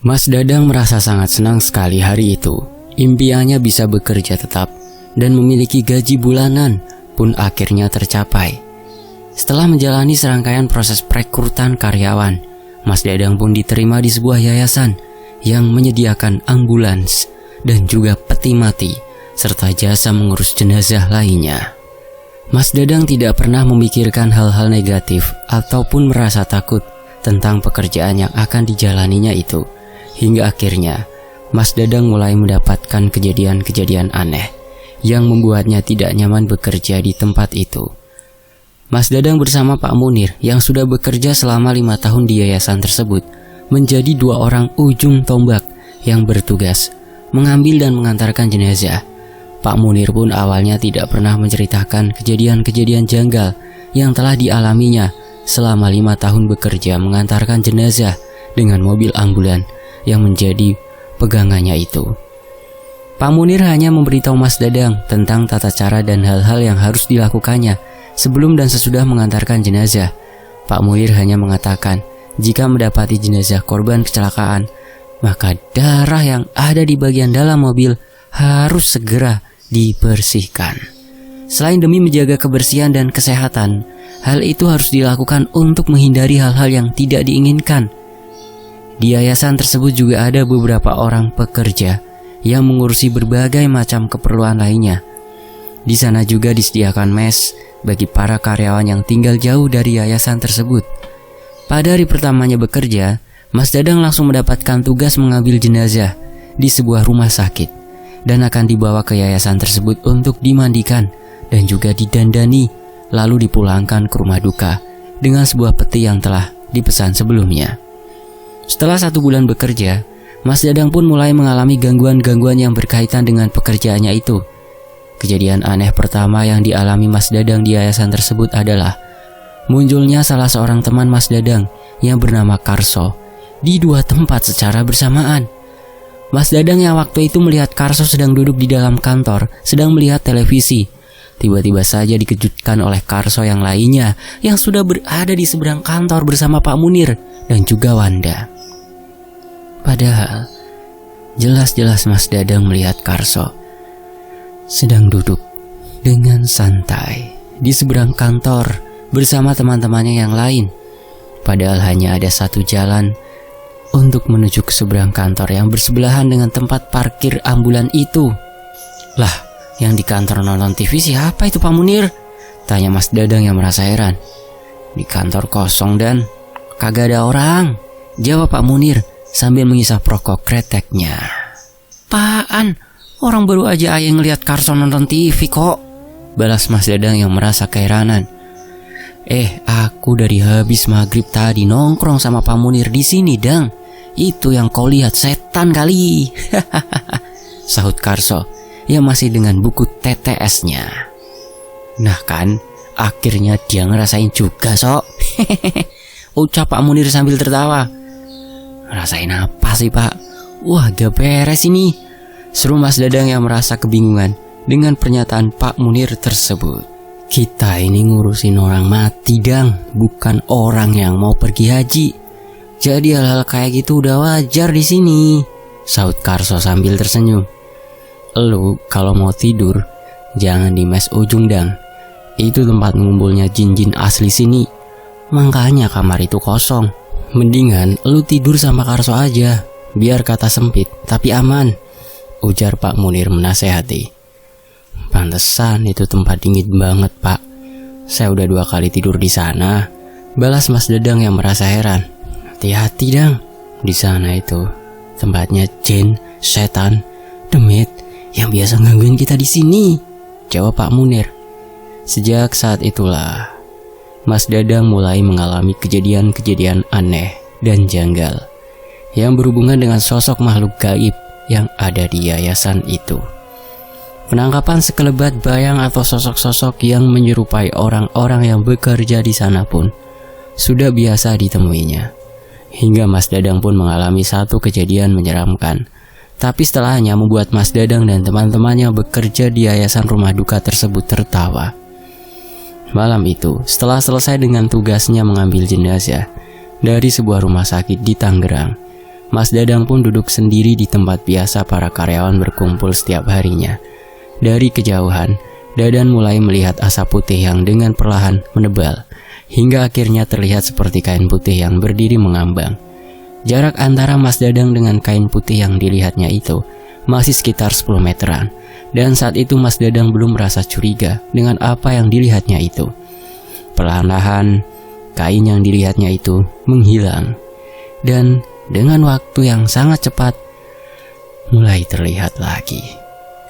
Mas Dadang merasa sangat senang sekali hari itu. Impiannya bisa bekerja tetap dan memiliki gaji bulanan pun akhirnya tercapai. Setelah menjalani serangkaian proses perekrutan karyawan, Mas Dadang pun diterima di sebuah yayasan yang menyediakan ambulans dan juga peti mati serta jasa mengurus jenazah lainnya. Mas Dadang tidak pernah memikirkan hal-hal negatif ataupun merasa takut tentang pekerjaan yang akan dijalaninya itu. Hingga akhirnya Mas Dadang mulai mendapatkan kejadian-kejadian aneh yang membuatnya tidak nyaman bekerja di tempat itu. Mas Dadang bersama Pak Munir yang sudah bekerja selama 5 tahun di yayasan tersebut menjadi 2 orang ujung tombak yang bertugas mengambil dan mengantarkan jenazah. Pak Munir pun awalnya tidak pernah menceritakan kejadian-kejadian janggal yang telah dialaminya selama 5 tahun bekerja mengantarkan jenazah dengan mobil ambulan yang menjadi pegangannya itu. Pak Munir hanya memberitahu Mas Dadang tentang tata cara dan hal-hal yang harus dilakukannya sebelum dan sesudah mengantarkan jenazah. Pak Munir hanya mengatakan jika mendapati jenazah korban kecelakaan, maka darah yang ada di bagian dalam mobil harus segera dibersihkan. Selain demi menjaga kebersihan dan kesehatan, hal itu harus dilakukan untuk menghindari hal-hal yang tidak diinginkan. Di yayasan tersebut juga ada beberapa orang pekerja yang mengurusi berbagai macam keperluan lainnya. Di sana juga disediakan mes bagi para karyawan yang tinggal jauh dari yayasan tersebut. Pada hari pertamanya bekerja, Mas Dadang langsung mendapatkan tugas mengambil jenazah di sebuah rumah sakit dan akan dibawa ke yayasan tersebut untuk dimandikan dan juga didandani, lalu dipulangkan ke rumah duka dengan sebuah peti yang telah dipesan sebelumnya. Setelah 1 bulan bekerja, Mas Dadang pun mulai mengalami gangguan-gangguan yang berkaitan dengan pekerjaannya itu. Kejadian aneh pertama yang dialami Mas Dadang di yayasan tersebut adalah munculnya salah seorang teman Mas Dadang yang bernama Karso di 2 tempat secara bersamaan. Mas Dadang yang waktu itu melihat Karso sedang duduk di dalam kantor, sedang melihat televisi. Tiba-tiba saja dikejutkan oleh Karso yang lainnya yang sudah berada di seberang kantor bersama Pak Munir dan juga Wanda. Padahal jelas-jelas Mas Dadang melihat Karso sedang duduk dengan santai di seberang kantor bersama teman-temannya yang lain. Padahal hanya ada 1 jalan untuk menuju ke seberang kantor yang bersebelahan dengan tempat parkir ambulan itu. Lah, yang di kantor nonton TV siapa itu Pak Munir? Tanya Mas Dadang yang merasa heran. Di kantor kosong dan kagak ada orang, jawab Pak Munir sambil mengisap rokok kreteknya. Apaan? Orang baru aja ayah ngeliat Karso nonton TV kok, balas Mas Dadang yang merasa keheranan. Aku dari habis maghrib tadi nongkrong sama Pak Munir di sini, Dang. Itu yang kau lihat setan kali. Sahut Karso yang masih dengan buku TTS-nya. Nah kan, akhirnya dia ngerasain juga, Sok. Ucap Pak Munir sambil tertawa. Rasain apa sih, Pak? Wah, gak beres ini, seru Mas Dadang yang merasa kebingungan dengan pernyataan Pak Munir tersebut. Kita ini ngurusin orang mati, Dang, bukan orang yang mau pergi haji. Jadi hal-hal kayak gitu udah wajar di sini, sahut Karso sambil tersenyum. Lu kalau mau tidur jangan di mes ujung, Dang. Itu tempat ngumpulnya jin-jin asli sini. Makanya kamar itu kosong. Mendingan lu tidur sama Karso aja, biar kata sempit tapi aman, ujar Pak Munir menasehati. Pantesan itu tempat dingin banget, Pak. Saya udah 2 kali tidur di sana, balas Mas Dadang yang merasa heran. Hati-hati, Dang. Di sana itu tempatnya jin, setan, demit yang biasa gangguin kita di sini, jawab Pak Munir. Sejak saat itulah Mas Dadang mulai mengalami kejadian-kejadian aneh dan janggal yang berhubungan dengan sosok makhluk gaib yang ada di yayasan itu. Penangkapan sekelebat bayang atau sosok-sosok yang menyerupai orang-orang yang bekerja di sana pun sudah biasa ditemuinya. Hingga Mas Dadang pun mengalami satu kejadian menyeramkan. Tapi setelahnya membuat Mas Dadang dan teman-temannya bekerja di yayasan rumah duka tersebut tertawa. Malam itu, setelah selesai dengan tugasnya mengambil jenazah dari sebuah rumah sakit di Tangerang, Mas Dadang pun duduk sendiri di tempat biasa para karyawan berkumpul setiap harinya. Dari kejauhan, Dadan mulai melihat asap putih yang dengan perlahan menebal, hingga akhirnya terlihat seperti kain putih yang berdiri mengambang. Jarak antara Mas Dadang dengan kain putih yang dilihatnya itu masih sekitar 10 meteran, dan saat itu Mas Dadang belum merasa curiga dengan apa yang dilihatnya itu. Perlahan-lahan, kain yang dilihatnya itu menghilang, dan dengan waktu yang sangat cepat, mulai terlihat lagi.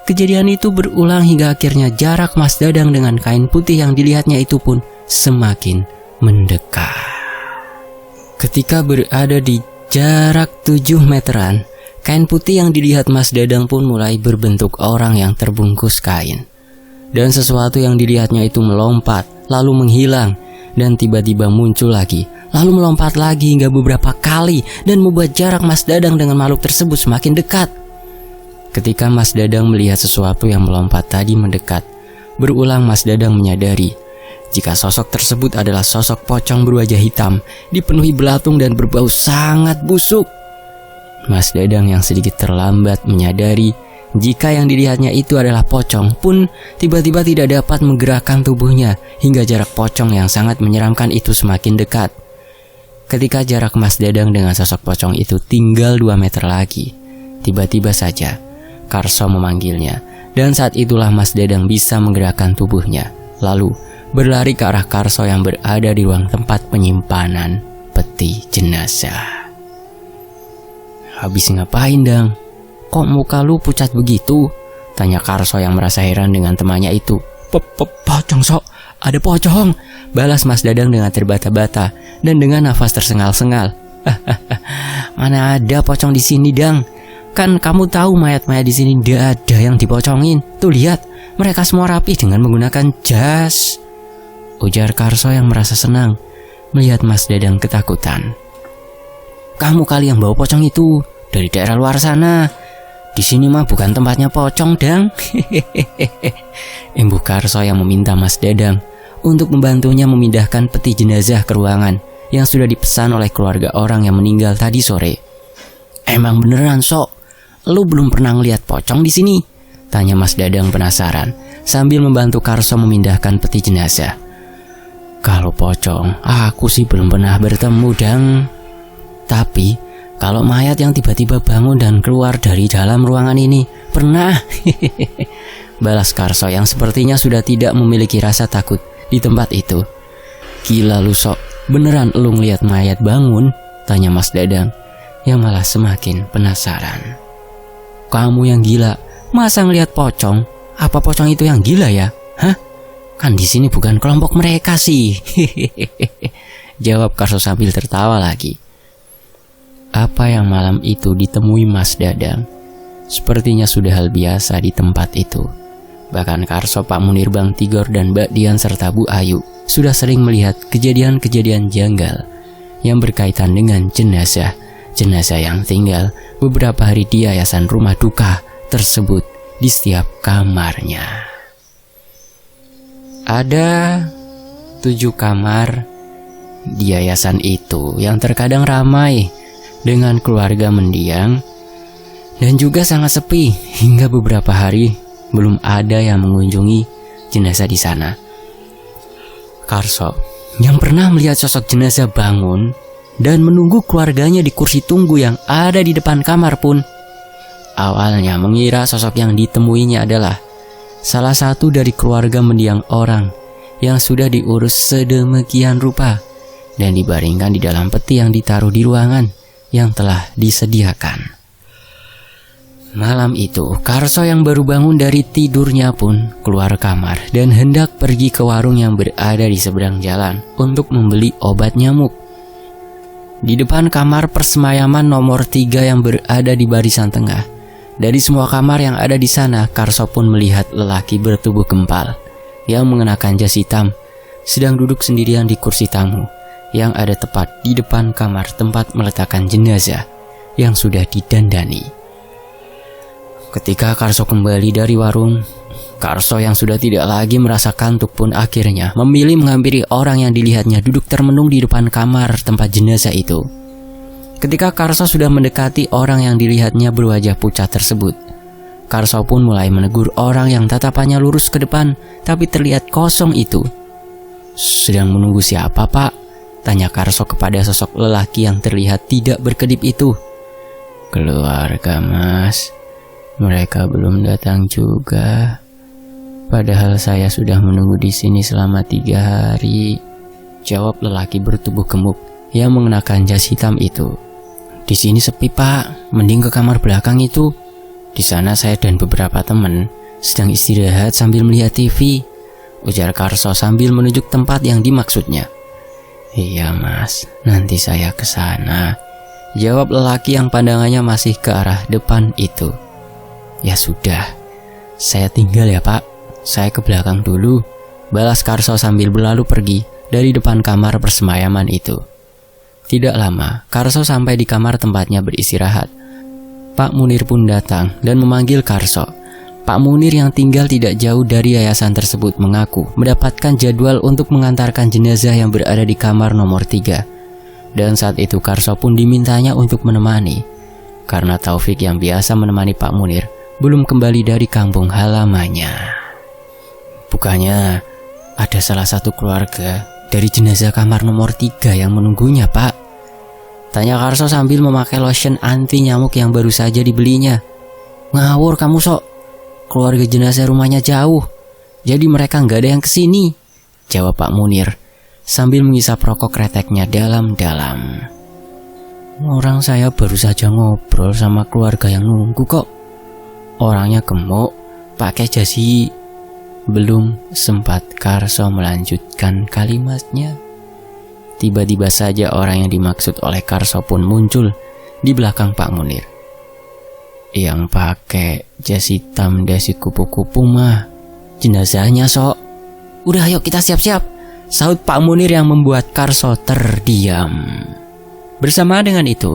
Kejadian itu berulang hingga akhirnya jarak Mas Dadang dengan kain putih yang dilihatnya itu pun semakin mendekat. Ketika berada di jarak 7 meteran, kain putih yang dilihat Mas Dadang pun mulai berbentuk orang yang terbungkus kain. Dan sesuatu yang dilihatnya itu melompat, lalu menghilang, dan tiba-tiba muncul lagi, lalu melompat lagi hingga beberapa kali dan membuat jarak Mas Dadang dengan makhluk tersebut semakin dekat. Ketika Mas Dadang melihat sesuatu yang melompat tadi mendekat, berulang Mas Dadang menyadari jika sosok tersebut adalah sosok pocong berwajah hitam, dipenuhi belatung dan berbau sangat busuk. Mas Dadang yang sedikit terlambat menyadari jika yang dilihatnya itu adalah pocong pun tiba-tiba tidak dapat menggerakkan tubuhnya hingga jarak pocong yang sangat menyeramkan itu semakin dekat. Ketika jarak Mas Dadang dengan sosok pocong itu tinggal 2 meter lagi, tiba-tiba saja Karso memanggilnya, dan saat itulah Mas Dadang bisa menggerakkan tubuhnya, lalu berlari ke arah Karso yang berada di ruang tempat penyimpanan peti jenazah. "Habis ngapain, Dang? Kok muka lu pucat begitu?" tanya Karso yang merasa heran dengan temannya itu. Pocong, Sok. Ada pocong," balas Mas Dadang dengan terbata-bata dan dengan nafas tersengal-sengal. "Mana ada pocong di sini, Dang? Kan kamu tahu mayat-mayat di sini tidak ada yang dipocongin. Tuh lihat, mereka semua rapi dengan menggunakan jas," ujar Karso yang merasa senang melihat Mas Dadang ketakutan. "Kamu kali yang bawa pocong itu dari daerah luar sana. Di sini mah bukan tempatnya pocong, Dang." Embuh Karso yang meminta Mas Dadang untuk membantunya memindahkan peti jenazah ke ruangan yang sudah dipesan oleh keluarga orang yang meninggal tadi sore. "Emang beneran, Sok? Lu belum pernah ngeliat pocong di sini?" tanya Mas Dadang penasaran sambil membantu Karso memindahkan peti jenazah. "Kalau pocong, aku sih belum pernah bertemu, Dang. Tapi kalau mayat yang tiba-tiba bangun dan keluar dari dalam ruangan ini, pernah," balas Karso yang sepertinya sudah tidak memiliki rasa takut di tempat itu. "Gila lu, Sok, beneran lu ngeliat mayat bangun?" tanya Mas Dadang yang malah semakin penasaran. "Kamu yang gila, masa ngeliat pocong? Apa pocong itu yang gila ya? Hah? Kan di sini bukan kelompok mereka sih." Jawab Karso sambil tertawa lagi. Apa yang malam itu ditemui Mas Dadang sepertinya sudah hal biasa di tempat itu. Bahkan Karso, Pak Munir, Bang Tigor, dan Mbak Dian serta Bu Ayu sudah sering melihat kejadian-kejadian janggal yang berkaitan dengan jenazah yang tinggal beberapa hari di yayasan rumah duka tersebut di setiap kamarnya. Ada 7 kamar di yayasan itu yang terkadang ramai dengan keluarga mendiang dan juga sangat sepi hingga beberapa hari belum ada yang mengunjungi jenazah di sana. Karso yang pernah melihat sosok jenazah bangun dan menunggu keluarganya di kursi tunggu yang ada di depan kamar pun awalnya mengira sosok yang ditemuinya adalah salah satu dari keluarga mendiang orang yang sudah diurus sedemikian rupa dan dibaringkan di dalam peti yang ditaruh di ruangan yang telah disediakan. Malam itu, Karso yang baru bangun dari tidurnya pun keluar kamar dan hendak pergi ke warung yang berada di seberang jalan untuk membeli obat nyamuk. Di depan kamar persemayaman nomor 3 yang berada di barisan tengah, dari semua kamar yang ada di sana, Karso pun melihat lelaki bertubuh gempal yang mengenakan jas hitam sedang duduk sendirian di kursi tamu yang ada tepat di depan kamar tempat meletakkan jenazah yang sudah didandani. Ketika Karso kembali dari warung, Karso yang sudah tidak lagi merasa kantuk pun akhirnya memilih menghampiri orang yang dilihatnya duduk termenung di depan kamar tempat jenazah itu. Ketika Karso sudah mendekati orang yang dilihatnya berwajah pucat tersebut, Karso pun mulai menegur orang yang tatapannya lurus ke depan tapi terlihat kosong itu. "Sedang menunggu siapa, Pak?" tanya Karso kepada sosok lelaki yang terlihat tidak berkedip itu. "Keluarga, Mas. Mereka belum datang juga. Padahal saya sudah menunggu di sini selama 3 hari," jawab lelaki bertubuh gemuk yang mengenakan jas hitam itu. "Di sini sepi, Pak. Mending ke kamar belakang itu. Di sana saya dan beberapa teman sedang istirahat sambil melihat TV," ujar Karso sambil menunjuk tempat yang dimaksudnya. "Iya, Mas. Nanti saya ke sana," jawab lelaki yang pandangannya masih ke arah depan itu. "Ya sudah, saya tinggal ya, Pak. Saya ke belakang dulu," balas Karso sambil berlalu pergi dari depan kamar persemayaman itu. Tidak lama, Karso sampai di kamar tempatnya beristirahat. Pak Munir pun datang dan memanggil Karso. Pak Munir yang tinggal tidak jauh dari yayasan tersebut mengaku mendapatkan jadwal untuk mengantarkan jenazah yang berada di kamar nomor 3. Dan saat itu Karso pun dimintanya untuk menemani, karena Taufik yang biasa menemani Pak Munir belum kembali dari kampung halamannya. "Bukannya ada salah satu keluarga dari jenazah kamar nomor 3 yang menunggunya, Pak?" tanya Karso sambil memakai lotion anti nyamuk yang baru saja dibelinya. "Ngawur kamu, Sok. Keluarga jenazah rumahnya jauh, jadi mereka nggak ada yang kesini," jawab Pak Munir sambil mengisap rokok kreteknya dalam-dalam. "Orang saya baru saja ngobrol sama keluarga yang nunggu kok. Orangnya gemuk, pakai jasi." Belum sempat Karso melanjutkan kalimatnya, tiba-tiba saja orang yang dimaksud oleh Karso pun muncul di belakang Pak Munir. "Yang pakai jas hitam dasi kupu-kupu mah jenazahnya, Sok." "Udah, ayo kita siap-siap," sahut Pak Munir yang membuat Karso terdiam. Bersama dengan itu,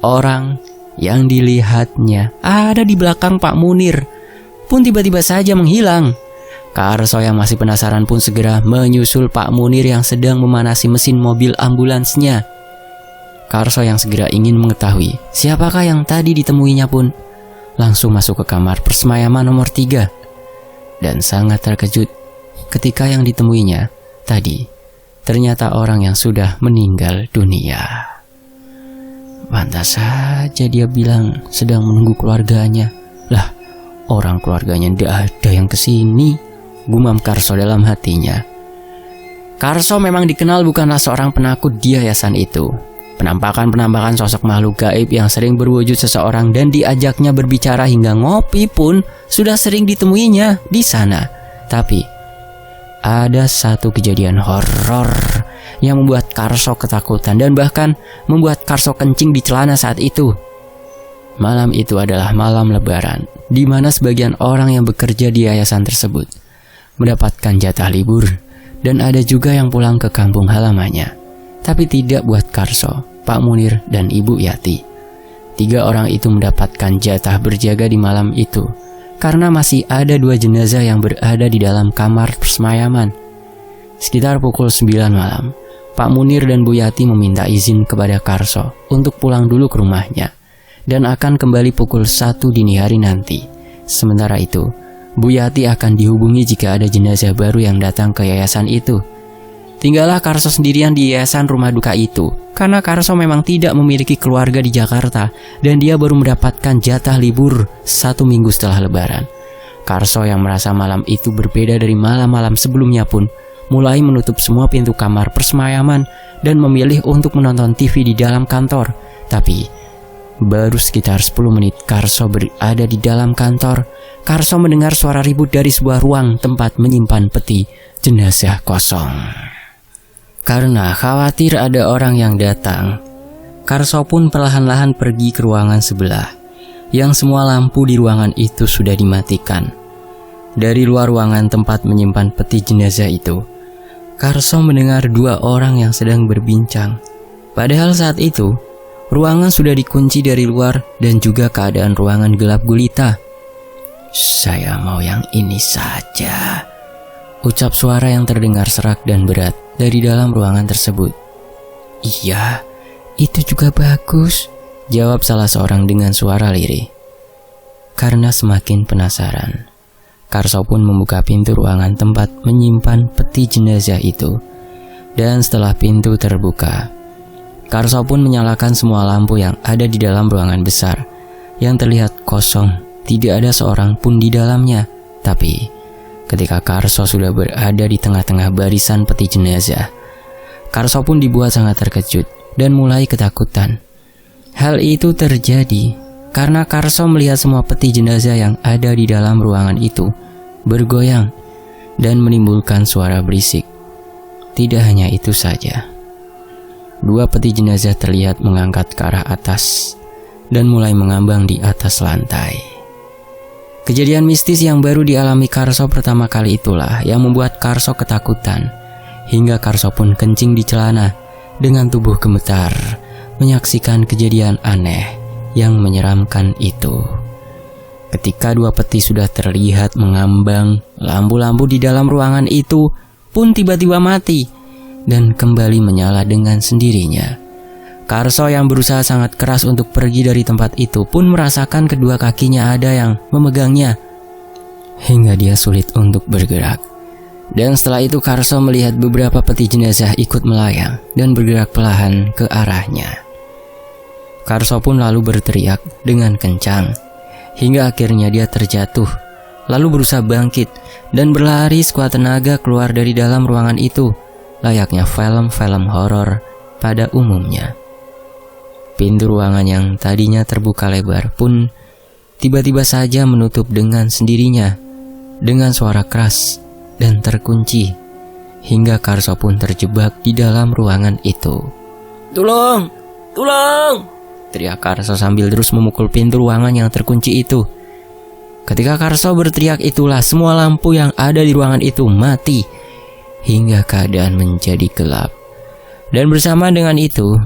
orang yang dilihatnya ada di belakang Pak Munir pun tiba-tiba saja menghilang. Karso yang masih penasaran pun segera menyusul Pak Munir yang sedang memanasi mesin mobil ambulansnya. Karso yang segera ingin mengetahui siapakah yang tadi ditemuinya pun langsung masuk ke kamar persemayaman nomor 3 dan sangat terkejut ketika yang ditemuinya tadi ternyata orang yang sudah meninggal dunia. Pantas saja dia bilang sedang menunggu keluarganya. Lah, orang keluarganya tidak ada yang kesini, gumam Karso dalam hatinya. Karso memang dikenal bukanlah seorang penakut di yayasan itu. Penampakan-penampakan sosok makhluk gaib yang sering berwujud seseorang dan diajaknya berbicara hingga ngopi pun sudah sering ditemuinya di sana. Tapi ada satu kejadian horor yang membuat Karso ketakutan dan bahkan membuat Karso kencing di celana saat itu. Malam itu adalah malam lebaran, di mana sebagian orang yang bekerja di yayasan tersebut mendapatkan jatah libur dan ada juga yang pulang ke kampung halamannya. Tapi tidak buat Karso, Pak Munir, dan Ibu Yati. 3 orang itu mendapatkan jatah berjaga di malam itu karena masih ada 2 jenazah yang berada di dalam kamar persemayaman. Sekitar pukul 9 malam, Pak Munir dan Bu Yati meminta izin kepada Karso untuk pulang dulu ke rumahnya dan akan kembali pukul 1 dini hari nanti. Sementara itu, Bu Yati akan dihubungi jika ada jenazah baru yang datang ke yayasan itu. Tinggallah Karso sendirian di yayasan rumah duka itu, karena Karso memang tidak memiliki keluarga di Jakarta dan dia baru mendapatkan jatah libur 1 minggu setelah lebaran. Karso yang merasa malam itu berbeda dari malam-malam sebelumnya pun mulai menutup semua pintu kamar persemayaman dan memilih untuk menonton TV di dalam kantor. Tapi baru sekitar 10 menit Karso berada di dalam kantor, Karso mendengar suara ribut dari sebuah ruang tempat menyimpan peti jenazah kosong. Karena khawatir ada orang yang datang, Karso pun perlahan-lahan pergi ke ruangan sebelah, yang semua lampu di ruangan itu sudah dimatikan. Dari luar ruangan tempat menyimpan peti jenazah itu, Karso mendengar 2 orang yang sedang berbincang. Padahal saat itu, ruangan sudah dikunci dari luar dan juga keadaan ruangan gelap gulita. "Saya mau yang ini saja," ucap suara yang terdengar serak dan berat dari dalam ruangan tersebut. "Iya, Itu juga bagus, jawab salah seorang dengan suara lirih. Karena semakin penasaran, Karso pun membuka pintu ruangan tempat menyimpan peti jenazah itu. Dan setelah pintu terbuka, Karso pun menyalakan semua lampu yang ada di dalam ruangan besar yang terlihat kosong, tidak ada seorang pun di dalamnya. Tapi ketika Karso sudah berada di tengah-tengah barisan peti jenazah, Karso pun dibuat sangat terkejut dan mulai ketakutan. Hal itu terjadi karena Karso melihat semua peti jenazah yang ada di dalam ruangan itu bergoyang dan menimbulkan suara berisik. Tidak hanya itu saja, 2 peti jenazah terlihat mengangkat ke arah atas dan mulai mengambang di atas lantai. Kejadian mistis yang baru dialami Karso pertama kali itulah yang membuat Karso ketakutan, hingga Karso pun kencing di celana dengan tubuh gemetar menyaksikan kejadian aneh yang menyeramkan itu. Ketika 2 peti sudah terlihat mengambang, lampu-lampu di dalam ruangan itu pun tiba-tiba mati dan kembali menyala dengan sendirinya. Karso yang berusaha sangat keras untuk pergi dari tempat itu pun merasakan kedua kakinya ada yang memegangnya, hingga dia sulit untuk bergerak. Dan setelah itu Karso melihat beberapa peti jenazah ikut melayang dan bergerak perlahan ke arahnya. Karso pun lalu berteriak dengan kencang, hingga akhirnya dia terjatuh, lalu berusaha bangkit dan berlari sekuat tenaga keluar dari dalam ruangan itu, layaknya film-film horor pada umumnya. Pintu ruangan yang tadinya terbuka lebar pun tiba-tiba saja menutup dengan sendirinya, dengan suara keras dan terkunci, hingga Karso pun terjebak di dalam ruangan itu. "Tolong! Tolong!" teriak Karso sambil terus memukul pintu ruangan yang terkunci itu. Ketika Karso berteriak itulah semua lampu yang ada di ruangan itu mati, hingga keadaan menjadi gelap. Dan bersama dengan itu,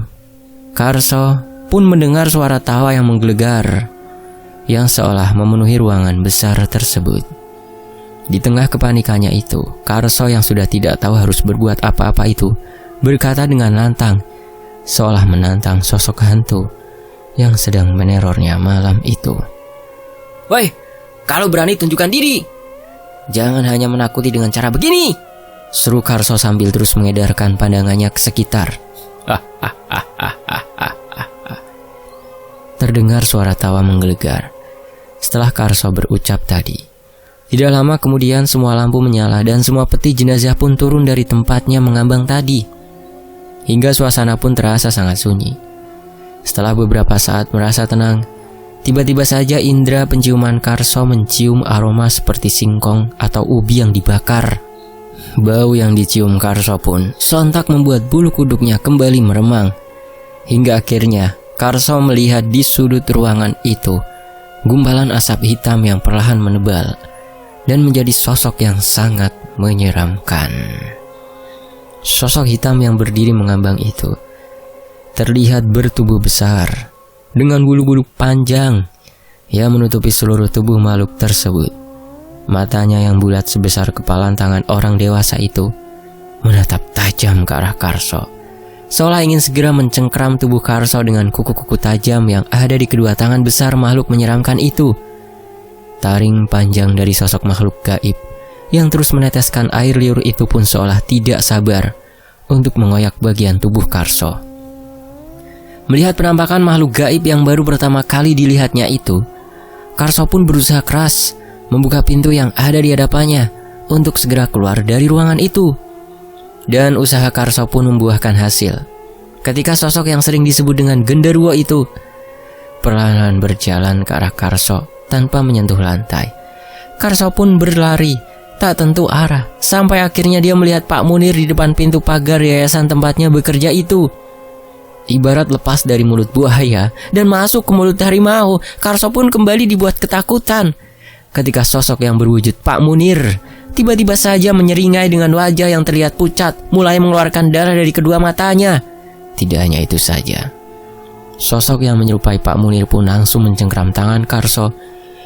Karso pun mendengar suara tawa yang menggelegar, yang seolah memenuhi ruangan besar tersebut. Di tengah kepanikannya itu, Karso yang sudah tidak tahu harus berbuat apa-apa itu, berkata dengan lantang, seolah menantang sosok hantu yang sedang menerornya malam itu. "Woi, kalau berani tunjukkan diri. Jangan hanya menakuti dengan cara begini," seru Karso sambil terus mengedarkan pandangannya ke sekitar. Terdengar suara tawa menggelegar setelah Karso berucap tadi. Tidak lama kemudian semua lampu menyala dan semua peti jenazah pun turun dari tempatnya mengambang tadi, hingga suasana pun terasa sangat sunyi. Setelah beberapa saat merasa tenang, tiba-tiba saja indera penciuman Karso mencium aroma seperti singkong atau ubi yang dibakar. Bau yang dicium Karso pun sontak membuat bulu kuduknya kembali meremang, hingga akhirnya Karso melihat di sudut ruangan itu gumpalan asap hitam yang perlahan menebal dan menjadi sosok yang sangat menyeramkan. Sosok hitam yang berdiri mengambang itu terlihat bertubuh besar dengan bulu-bulu panjang yang menutupi seluruh tubuh makhluk tersebut. Matanya yang bulat sebesar kepalan tangan orang dewasa itu menatap tajam ke arah Karso, seolah ingin segera mencengkram tubuh Karso dengan kuku-kuku tajam yang ada di kedua tangan besar makhluk menyeramkan itu. Taring panjang dari sosok makhluk gaib yang terus meneteskan air liur itu pun seolah tidak sabar untuk mengoyak bagian tubuh Karso. Melihat penampakan makhluk gaib yang baru pertama kali dilihatnya itu, Karso pun berusaha keras membuka pintu yang ada di hadapannya untuk segera keluar dari ruangan itu. Dan usaha Karso pun membuahkan hasil. Ketika sosok yang sering disebut dengan genderuwo itu perlahan berjalan ke arah Karso tanpa menyentuh lantai, Karso pun berlari tak tentu arah sampai akhirnya dia melihat Pak Munir di depan pintu pagar yayasan tempatnya bekerja itu. Ibarat lepas dari mulut buaya dan masuk ke mulut harimau, Karso pun kembali dibuat ketakutan ketika sosok yang berwujud Pak Munir tiba-tiba saja menyeringai dengan wajah yang terlihat pucat, mulai mengeluarkan darah dari kedua matanya. Tidak hanya itu saja, sosok yang menyerupai Pak Munir pun langsung mencengkram tangan Karso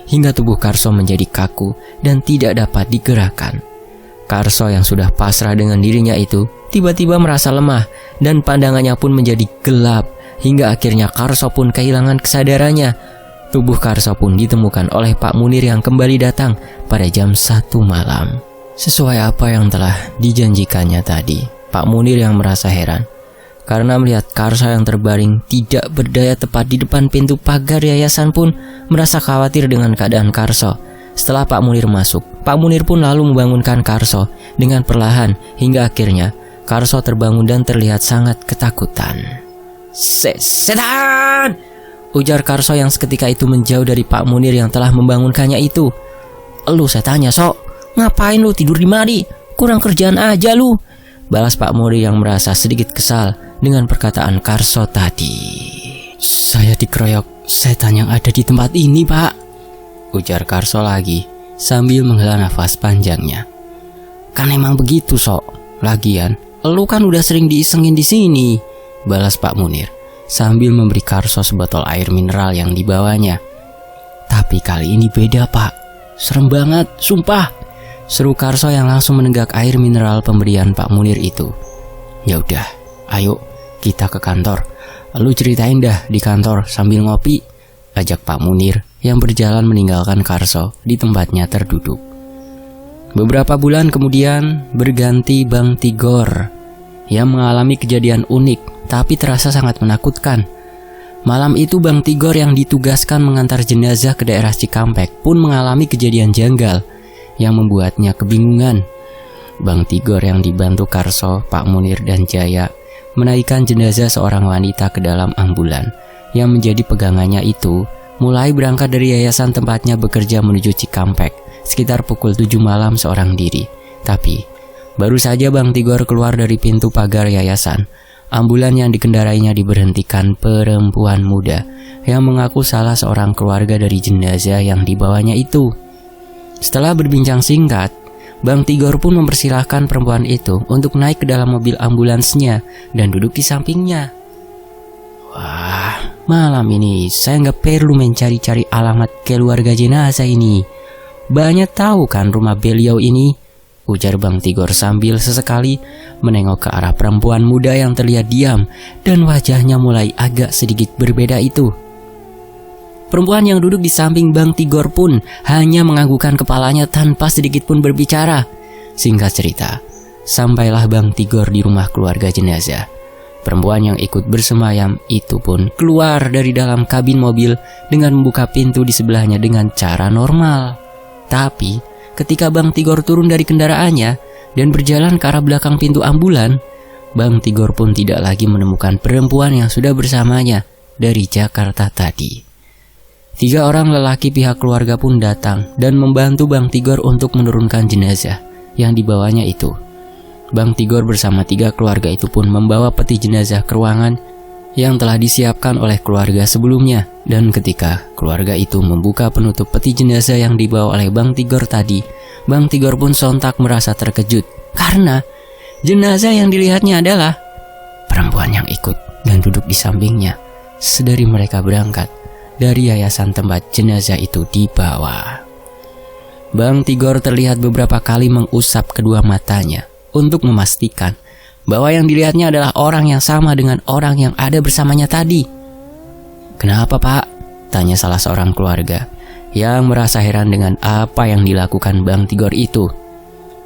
hingga tubuh Karso menjadi kaku dan tidak dapat digerakkan. Karso yang sudah pasrah dengan dirinya itu tiba-tiba merasa lemah dan pandangannya pun menjadi gelap hingga akhirnya Karso pun kehilangan kesadarannya. Tubuh Karso pun ditemukan oleh Pak Munir yang kembali datang pada jam 1 malam. Sesuai apa yang telah dijanjikannya tadi, Pak Munir yang merasa heran karena melihat Karso yang terbaring tidak berdaya tepat di depan pintu pagar yayasan pun merasa khawatir dengan keadaan Karso. Setelah Pak Munir masuk, Pak Munir pun lalu membangunkan Karso dengan perlahan hingga akhirnya Karso terbangun dan terlihat sangat ketakutan. Setan! Ujar Karso yang seketika itu menjauh dari Pak Munir yang telah membangunkannya itu. Lu setannya sok, ngapain lu tidur di mari? Kurang kerjaan aja lu. Balas Pak Munir yang merasa sedikit kesal dengan perkataan Karso tadi. Saya dikeroyok setan yang ada di tempat ini, Pak, ujar Karso lagi sambil menghela nafas panjangnya. Kan emang begitu, Sok. Lagian, lu kan udah sering diisengin di sini, balas Pak Munir sambil memberi Karso sebotol air mineral yang dibawanya. Tapi kali ini beda, Pak. Serem banget, sumpah, seru Karso yang langsung menenggak air mineral pemberian Pak Munir itu. Ya udah, ayo kita ke kantor. Lu ceritain dah di kantor sambil ngopi, ajak Pak Munir yang berjalan meninggalkan Karso di tempatnya terduduk. Beberapa bulan kemudian berganti Bang Tigor yang mengalami kejadian unik tapi terasa sangat menakutkan. Malam itu Bang Tigor yang ditugaskan mengantar jenazah ke daerah Cikampek pun mengalami kejadian janggal yang membuatnya kebingungan. Bang Tigor yang dibantu Karso, Pak Munir dan Jaya menaikkan jenazah seorang wanita ke dalam ambulan yang menjadi pegangannya itu mulai berangkat dari yayasan tempatnya bekerja menuju Cikampek sekitar pukul 7 malam seorang diri. Tapi baru saja Bang Tigor keluar dari pintu pagar yayasan, ambulan yang dikendarainya diberhentikan perempuan muda yang mengaku salah seorang keluarga dari jenazah yang dibawanya itu. Setelah berbincang singkat, Bang Tigor pun mempersilahkan perempuan itu untuk naik ke dalam mobil ambulansnya dan duduk di sampingnya. Wah, malam ini saya nggak perlu mencari-cari alamat keluarga jenazah ini. Banyak tahu kan rumah beliau ini, ujar Bang Tigor sambil sesekali menengok ke arah perempuan muda yang terlihat diam dan wajahnya mulai agak sedikit berbeda itu. Perempuan yang duduk di samping Bang Tigor pun hanya menganggukkan kepalanya tanpa sedikit pun berbicara. Singkat cerita, sampailah Bang Tigor di rumah keluarga jenazah. Perempuan yang ikut bersemayam itu pun keluar dari dalam kabin mobil dengan membuka pintu di sebelahnya dengan cara normal. Tapi ketika Bang Tigor turun dari kendaraannya dan berjalan ke arah belakang pintu ambulan, Bang Tigor pun tidak lagi menemukan perempuan yang sudah bersamanya dari Jakarta tadi. 3 orang lelaki pihak keluarga pun datang dan membantu Bang Tigor untuk menurunkan jenazah yang dibawanya itu. Bang Tigor bersama 3 keluarga itu pun membawa peti jenazah ke ruangan yang telah disiapkan oleh keluarga sebelumnya. Dan ketika keluarga itu membuka penutup peti jenazah yang dibawa oleh Bang Tigor tadi, Bang Tigor pun sontak merasa terkejut karena jenazah yang dilihatnya adalah perempuan yang ikut dan duduk di sampingnya sedari mereka berangkat dari yayasan tempat jenazah itu dibawa. Bang Tigor terlihat beberapa kali mengusap kedua matanya untuk memastikan bahwa yang dilihatnya adalah orang yang sama dengan orang yang ada bersamanya tadi. Kenapa, Pak? Tanya salah seorang keluarga yang merasa heran dengan apa yang dilakukan Bang Tigor itu.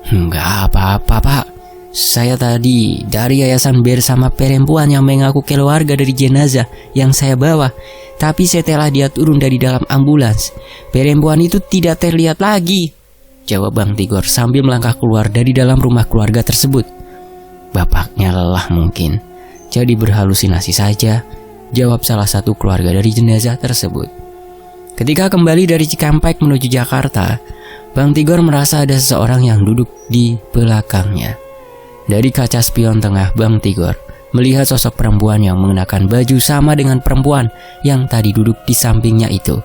Enggak apa-apa, Pak. Saya tadi dari yayasan bersama perempuan yang mengaku keluarga dari jenazah yang saya bawa. Tapi setelah dia turun dari dalam ambulans, perempuan itu tidak terlihat lagi, jawab Bang Tigor sambil melangkah keluar dari dalam rumah keluarga tersebut. Bapaknya lelah mungkin, jadi berhalusinasi saja, jawab salah satu keluarga dari jenazah tersebut. Ketika kembali dari Cikampek menuju Jakarta, Bang Tigor merasa ada seseorang yang duduk di belakangnya. Dari kaca spion tengah, Bang Tigor melihat sosok perempuan yang mengenakan baju sama dengan perempuan yang tadi duduk di sampingnya itu.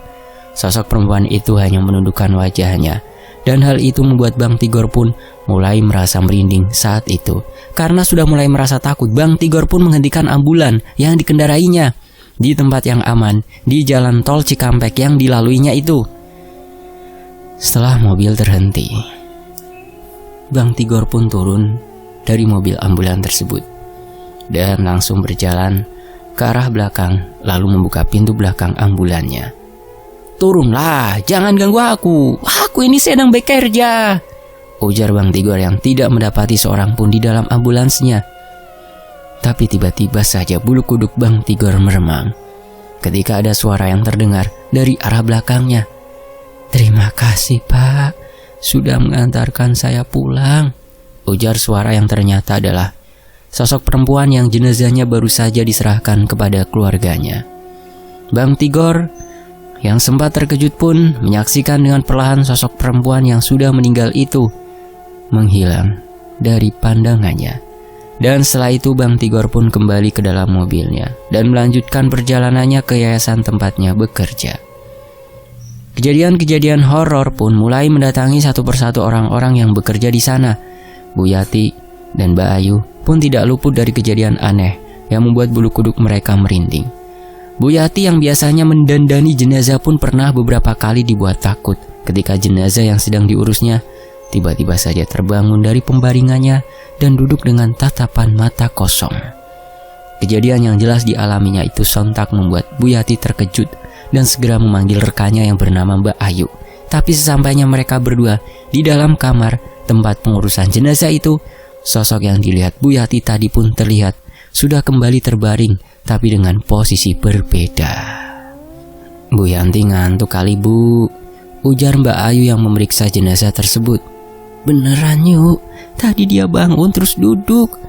Sosok perempuan itu hanya menundukkan wajahnya, dan hal itu membuat Bang Tigor pun mulai merasa merinding saat itu. Karena sudah mulai merasa takut, Bang Tigor pun menghentikan ambulan yang dikendarainya di tempat yang aman di jalan tol Cikampek yang dilaluinya itu. Setelah mobil terhenti, Bang Tigor pun turun dari mobil ambulan tersebut dan langsung berjalan ke arah belakang lalu membuka pintu belakang ambulannya. "Turunlah, jangan ganggu aku. Aku ini sedang bekerja," ujar Bang Tigor yang tidak mendapati seorang pun di dalam ambulansnya. Tapi tiba-tiba saja bulu kuduk Bang Tigor meremang ketika ada suara yang terdengar dari arah belakangnya. "Terima kasih Pak, sudah mengantarkan saya pulang," ujar suara yang ternyata adalah sosok perempuan yang jenazahnya baru saja diserahkan kepada keluarganya. Bang Tigor yang sempat terkejut pun menyaksikan dengan perlahan sosok perempuan yang sudah meninggal itu menghilang dari pandangannya. Dan setelah itu Bang Tigor pun kembali ke dalam mobilnya dan melanjutkan perjalanannya ke yayasan tempatnya bekerja. Kejadian-kejadian horor pun mulai mendatangi satu persatu orang-orang yang bekerja di sana. Bu Yati dan Mbak Ayu pun tidak luput dari kejadian aneh yang membuat bulu kuduk mereka merinding. Bu Yati yang biasanya mendandani jenazah pun pernah beberapa kali dibuat takut ketika jenazah yang sedang diurusnya tiba-tiba saja terbangun dari pembaringannya dan duduk dengan tatapan mata kosong. Kejadian yang jelas dialaminya itu sontak membuat Bu Yati terkejut dan segera memanggil rekannya yang bernama Mbak Ayu. Tapi sesampainya mereka berdua di dalam kamar tempat pengurusan jenazah itu, sosok yang dilihat Bu Yati tadi pun terlihat sudah kembali terbaring tapi dengan posisi berbeda. "Bu Yanti ngantuk kali Bu," ujar Mbak Ayu yang memeriksa jenazah tersebut. "Beneran Yuk, tadi dia bangun terus duduk.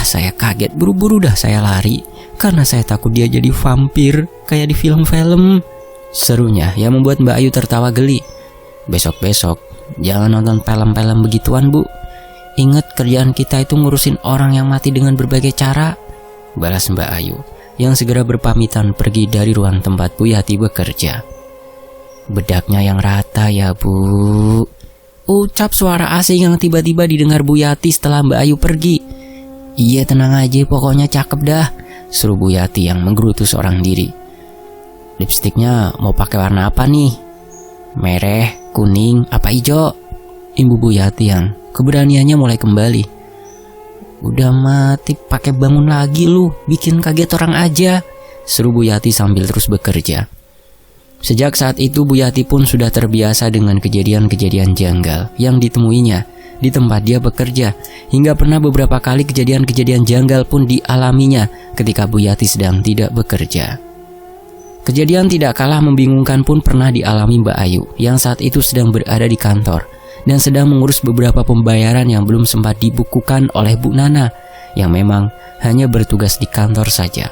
Saya kaget, buru-buru dah saya lari karena saya takut dia jadi vampir kayak di film-film," serunya yang membuat Mbak Ayu tertawa geli. "Besok-besok jangan nonton film-film begituan Bu. Ingat kerjaan kita itu ngurusin orang yang mati dengan berbagai cara," balas Mbak Ayu yang segera berpamitan pergi dari ruang tempat Bu Yati bekerja. "Bedaknya yang rata ya Bu," ucap suara asing yang tiba-tiba didengar Bu Yati setelah Mbak Ayu pergi. "Iya tenang aja, pokoknya cakep dah," seru Bu Yati yang menggerutu seorang diri. "Lipstiknya mau pakai warna apa nih? Merah, kuning, apa hijau?" imbu Bu Yati yang keberaniannya mulai kembali. "Udah mati pakai bangun lagi lu, bikin kaget orang aja," seru Bu Yati sambil terus bekerja. Sejak saat itu Bu Yati pun sudah terbiasa dengan kejadian-kejadian janggal yang ditemuinya di tempat dia bekerja, hingga pernah beberapa kali kejadian-kejadian janggal pun dialaminya ketika Bu Yati sedang tidak bekerja. Kejadian tidak kalah membingungkan pun pernah dialami Mbak Ayu yang saat itu sedang berada di kantor dan sedang mengurus beberapa pembayaran yang belum sempat dibukukan oleh Bu Nana yang memang hanya bertugas di kantor saja.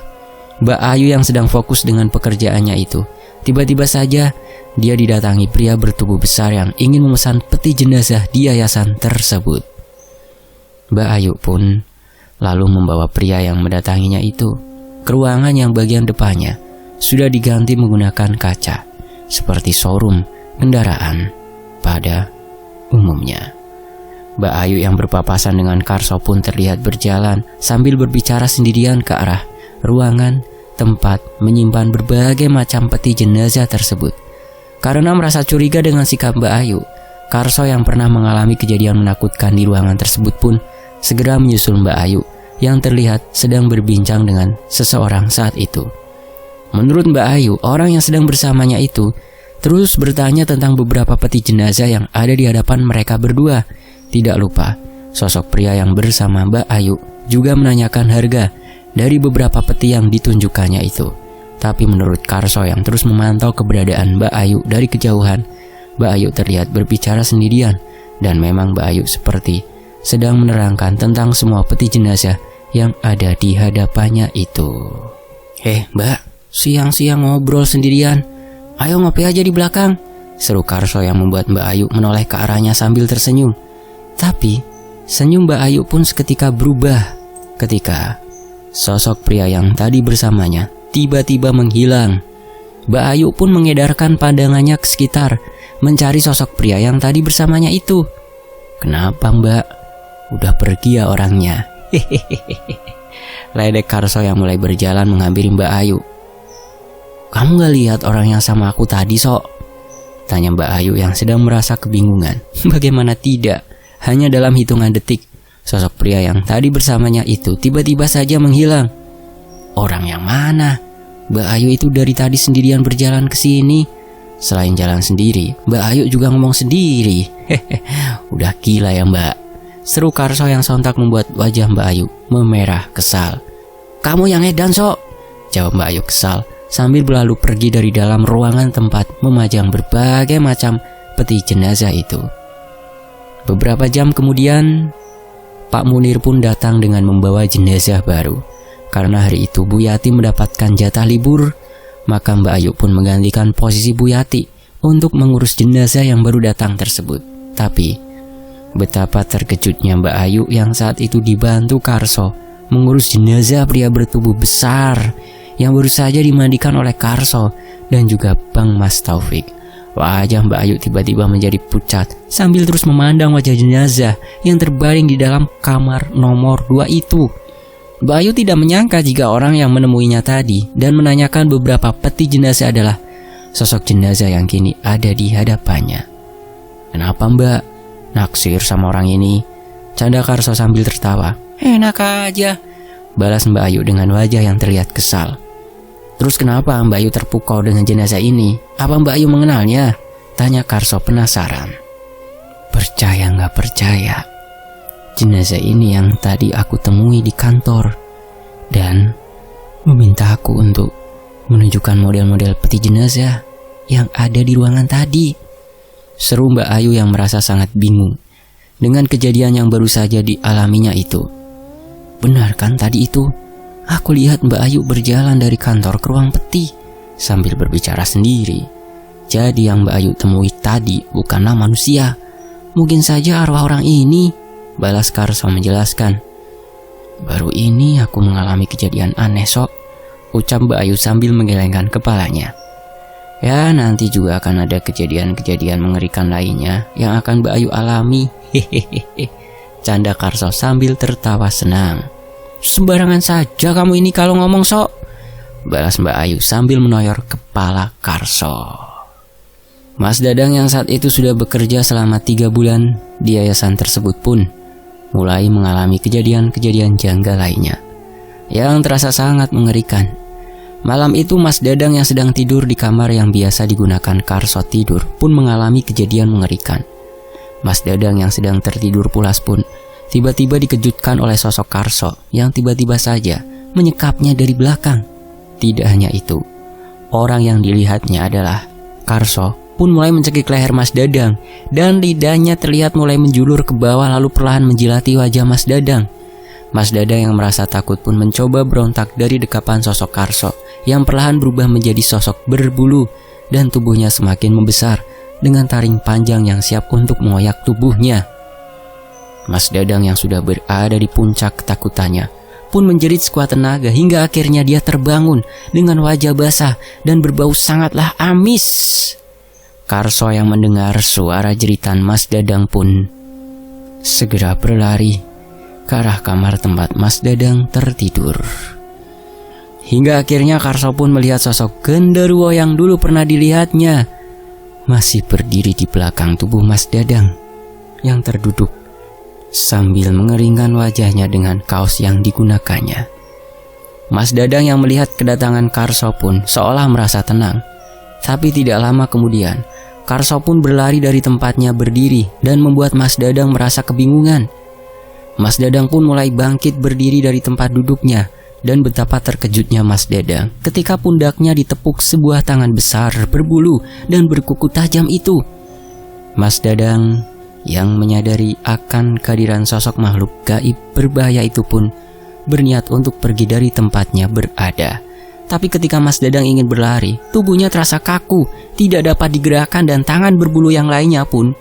Mbak Ayu yang sedang fokus dengan pekerjaannya itu, tiba-tiba saja dia didatangi pria bertubuh besar yang ingin memesan peti jenazah di yayasan tersebut. Mbak Ayu pun lalu membawa pria yang mendatanginya itu ke ruangan yang bagian depannya sudah diganti menggunakan kaca seperti showroom kendaraan pada umumnya. Mbak Ayu yang berpapasan dengan Karso pun terlihat berjalan sambil berbicara sendirian ke arah ruangan tempat menyimpan berbagai macam peti jenazah tersebut. Karena merasa curiga dengan sikap Mbak Ayu, Karso yang pernah mengalami kejadian menakutkan di ruangan tersebut pun segera menyusul Mbak Ayu yang terlihat sedang berbincang dengan seseorang saat itu. Menurut Mbak Ayu, orang yang sedang bersamanya itu terus bertanya tentang beberapa peti jenazah yang ada di hadapan mereka berdua. Tidak lupa, sosok pria yang bersama Mbak Ayu juga menanyakan harga dari beberapa peti yang ditunjukkannya itu. Tapi menurut Karso yang terus memantau keberadaan Mbak Ayu dari kejauhan, Mbak Ayu terlihat berbicara sendirian dan memang Mbak Ayu seperti sedang menerangkan tentang semua peti jenazah yang ada di hadapannya itu. Mbak, siang-siang ngobrol sendirian. Ayo ngopi aja di belakang," seru Karso yang membuat Mbak Ayu menoleh ke arahnya sambil tersenyum. Tapi senyum Mbak Ayu pun seketika berubah ketika sosok pria yang tadi bersamanya tiba-tiba menghilang. Mbak Ayu pun mengedarkan pandangannya ke sekitar mencari sosok pria yang tadi bersamanya itu. "Kenapa Mbak? Udah pergi ya orangnya?" Ledek Karso yang mulai berjalan menghampiri Mbak Ayu. "Kamu gak lihat orang yang sama aku tadi, Sok?" tanya Mbak Ayu yang sedang merasa kebingungan. Bagaimana tidak, hanya dalam hitungan detik sosok pria yang tadi bersamanya itu tiba-tiba saja menghilang. Orang yang mana? Mbak Ayu itu dari tadi sendirian berjalan ke sini. Selain jalan sendiri, Mbak Ayu juga ngomong sendiri. Udah gila ya Mbak, seru Karso yang sontak membuat wajah Mbak Ayu memerah kesal. Kamu yang edan sok, jawab Mbak Ayu kesal sambil berlalu pergi dari dalam ruangan tempat memajang berbagai macam peti jenazah itu. Beberapa jam kemudian, Pak Munir pun datang dengan membawa jenazah baru. Karena hari itu Bu Yati mendapatkan jatah libur, maka Mbak Ayu pun menggantikan posisi Bu Yati untuk mengurus jenazah yang baru datang tersebut. Tapi, betapa terkejutnya Mbak Ayu yang saat itu dibantu Karso mengurus jenazah pria bertubuh besar yang baru saja dimandikan oleh Karso dan juga Bang Mas Taufik. Wajah Mbak Ayu tiba-tiba menjadi pucat sambil terus memandang wajah jenazah yang terbaring di dalam kamar nomor 2 itu. Mbak Ayu tidak menyangka jika orang yang menemuinya tadi dan menanyakan beberapa peti jenazah adalah sosok jenazah yang kini ada di hadapannya. Kenapa Mbak? Naksir sama orang ini? Canda Karso sambil tertawa. Enak aja, balas Mbak Ayu dengan wajah yang terlihat kesal. Terus kenapa Mbak Ayu terpukau dengan jenazah ini? Apa Mbak Ayu mengenalnya? Tanya Karso penasaran. Percaya nggak percaya, jenazah ini yang tadi aku temui di kantor dan meminta aku untuk menunjukkan model-model peti jenazah yang ada di ruangan tadi. Seru Mbak Ayu yang merasa sangat bingung dengan kejadian yang baru saja dialaminya itu. Benar kan tadi itu? Aku lihat Mbak Ayu berjalan dari kantor ke ruang peti sambil berbicara sendiri. Jadi yang Mbak Ayu temui tadi bukanlah manusia, mungkin saja arwah orang ini, balas Karso menjelaskan. Baru ini aku mengalami kejadian aneh sok, ucap Mbak Ayu sambil menggelengkan kepalanya. Ya nanti juga akan ada kejadian-kejadian mengerikan lainnya yang akan Mbak Ayu alami. Hehehe, canda Karso sambil tertawa senang. Sembarangan saja kamu ini kalau ngomong sok, balas Mbak Ayu sambil menoyor kepala Karso. Mas Dadang yang saat itu sudah bekerja selama 3 bulan di yayasan tersebut pun mulai mengalami kejadian-kejadian janggal lainnya yang terasa sangat mengerikan. Malam itu Mas Dadang yang sedang tidur di kamar yang biasa digunakan Karso tidur pun mengalami kejadian mengerikan. Mas Dadang yang sedang tertidur pulas pun tiba-tiba dikejutkan oleh sosok Karso yang tiba-tiba saja menyekapnya dari belakang. Tidak hanya itu, orang yang dilihatnya adalah Karso pun mulai mencekik leher Mas Dadang dan lidahnya terlihat mulai menjulur ke bawah lalu perlahan menjilati wajah Mas Dadang. Mas Dadang yang merasa takut pun mencoba berontak dari dekapan sosok Karso yang perlahan berubah menjadi sosok berbulu dan tubuhnya semakin membesar dengan taring panjang yang siap untuk mengoyak tubuhnya. Mas Dadang yang sudah berada di puncak ketakutannya pun menjerit sekuat tenaga hingga akhirnya dia terbangun dengan wajah basah dan berbau sangatlah amis. Karso yang mendengar suara jeritan Mas Dadang pun segera berlari ke arah kamar tempat Mas Dadang tertidur. Hingga akhirnya Karso pun melihat sosok genderuwo yang dulu pernah dilihatnya masih berdiri di belakang tubuh Mas Dadang yang terduduk sambil mengeringkan wajahnya dengan kaos yang digunakannya. Mas Dadang yang melihat kedatangan Karso pun seolah merasa tenang. Tapi tidak lama kemudian, Karso pun berlari dari tempatnya berdiri dan membuat Mas Dadang merasa kebingungan. Mas Dadang pun mulai bangkit berdiri dari tempat duduknya dan betapa terkejutnya Mas Dadang ketika pundaknya ditepuk sebuah tangan besar berbulu dan berkuku tajam itu. Mas Dadang yang menyadari akan kehadiran sosok makhluk gaib berbahaya itu pun berniat untuk pergi dari tempatnya berada. Tapi ketika Mas Dadang ingin berlari, tubuhnya terasa kaku, tidak dapat digerakkan dan tangan berbulu yang lainnya pun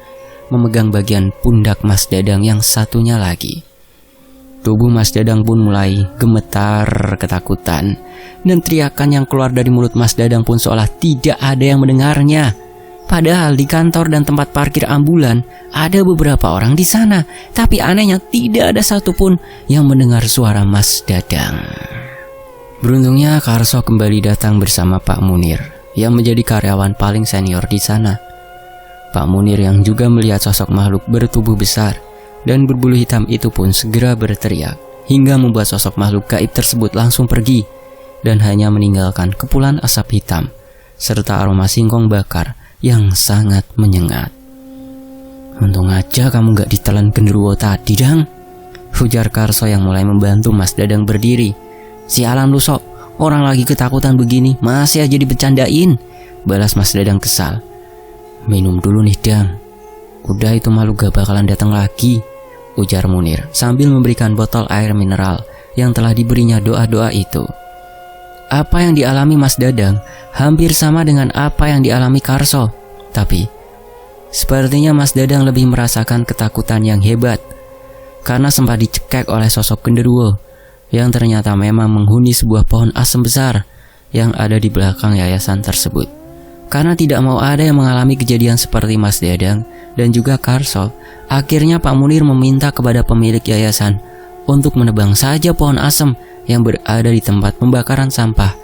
memegang bagian pundak Mas Dadang yang satunya lagi. Tubuh Mas Dadang pun mulai gemetar ketakutan dan teriakan yang keluar dari mulut Mas Dadang pun seolah tidak ada yang mendengarnya. Padahal di kantor dan tempat parkir ambulan ada beberapa orang di sana, tapi anehnya tidak ada satupun yang mendengar suara Mas Dadang. Beruntungnya Karso kembali datang bersama Pak Munir yang menjadi karyawan paling senior di sana. Pak Munir yang juga melihat sosok makhluk bertubuh besar dan berbulu hitam itu pun segera berteriak hingga membuat sosok makhluk gaib tersebut langsung pergi. dan hanya meninggalkan kepulan asap hitam serta aroma singkong bakar yang sangat menyengat. "Untung aja kamu gak ditelan genderuwo tadi, Dang," ujar Karso yang mulai membantu Mas Dadang berdiri. "Sialan lu, Sok, orang lagi ketakutan begini masih aja dibecandain," balas Mas Dadang kesal. "Minum dulu nih, Dang, udah itu makhluk gak bakalan datang lagi," ujar Munir sambil memberikan botol air mineral yang telah diberinya doa-doa itu. Apa yang dialami Mas Dadang hampir sama dengan apa yang dialami Karso, tapi sepertinya Mas Dadang lebih merasakan ketakutan yang hebat karena sempat dicekek oleh sosok genderuwo yang ternyata memang menghuni sebuah pohon asem besar yang ada di belakang yayasan tersebut. Karena tidak mau ada yang mengalami kejadian seperti Mas Dadang dan juga Karso, akhirnya Pak Munir meminta kepada pemilik yayasan untuk menebang saja pohon asem yang berada di tempat pembakaran sampah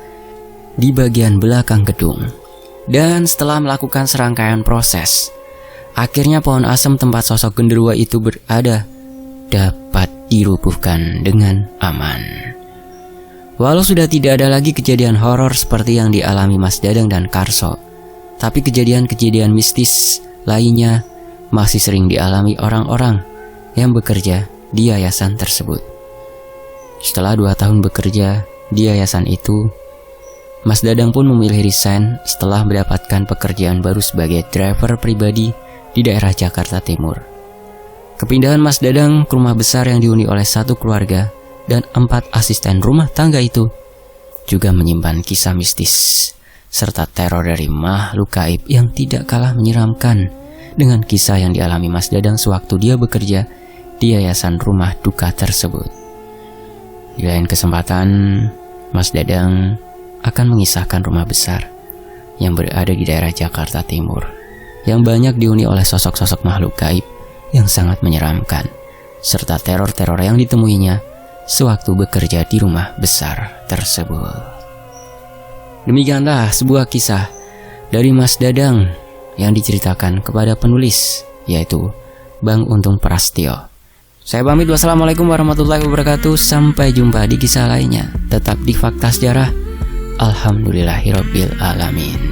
di bagian belakang gedung. Dan setelah melakukan serangkaian proses, akhirnya pohon asem tempat sosok genderuwo itu berada dapat dirubuhkan dengan aman. Walau sudah tidak ada lagi kejadian horor seperti yang dialami Mas Dadang dan Karso, tapi kejadian-kejadian mistis lainnya masih sering dialami orang-orang yang bekerja di yayasan tersebut. Setelah 2 tahun bekerja di yayasan itu, Mas Dadang pun memilih resign setelah mendapatkan pekerjaan baru sebagai driver pribadi di daerah Jakarta Timur. Kepindahan Mas Dadang ke rumah besar yang dihuni oleh 1 keluarga dan 4 asisten rumah tangga itu juga menyimpan kisah mistis serta teror dari makhluk gaib yang tidak kalah menyeramkan dengan kisah yang dialami Mas Dadang sewaktu dia bekerja di yayasan rumah duka tersebut. Di lain kesempatan, Mas Dadang akan mengisahkan rumah besar yang berada di daerah Jakarta Timur yang banyak dihuni oleh sosok-sosok makhluk gaib yang sangat menyeramkan serta teror-teror yang ditemuinya sewaktu bekerja di rumah besar tersebut. Demikianlah sebuah kisah dari Mas Dadang yang diceritakan kepada penulis, yaitu Bang Untung Prastio. Saya pamit, wassalamualaikum warahmatullahi wabarakatuh. Sampai jumpa di kisah lainnya. Tetap di Fakta Sejarah. Alhamdulillahirabbil alamin.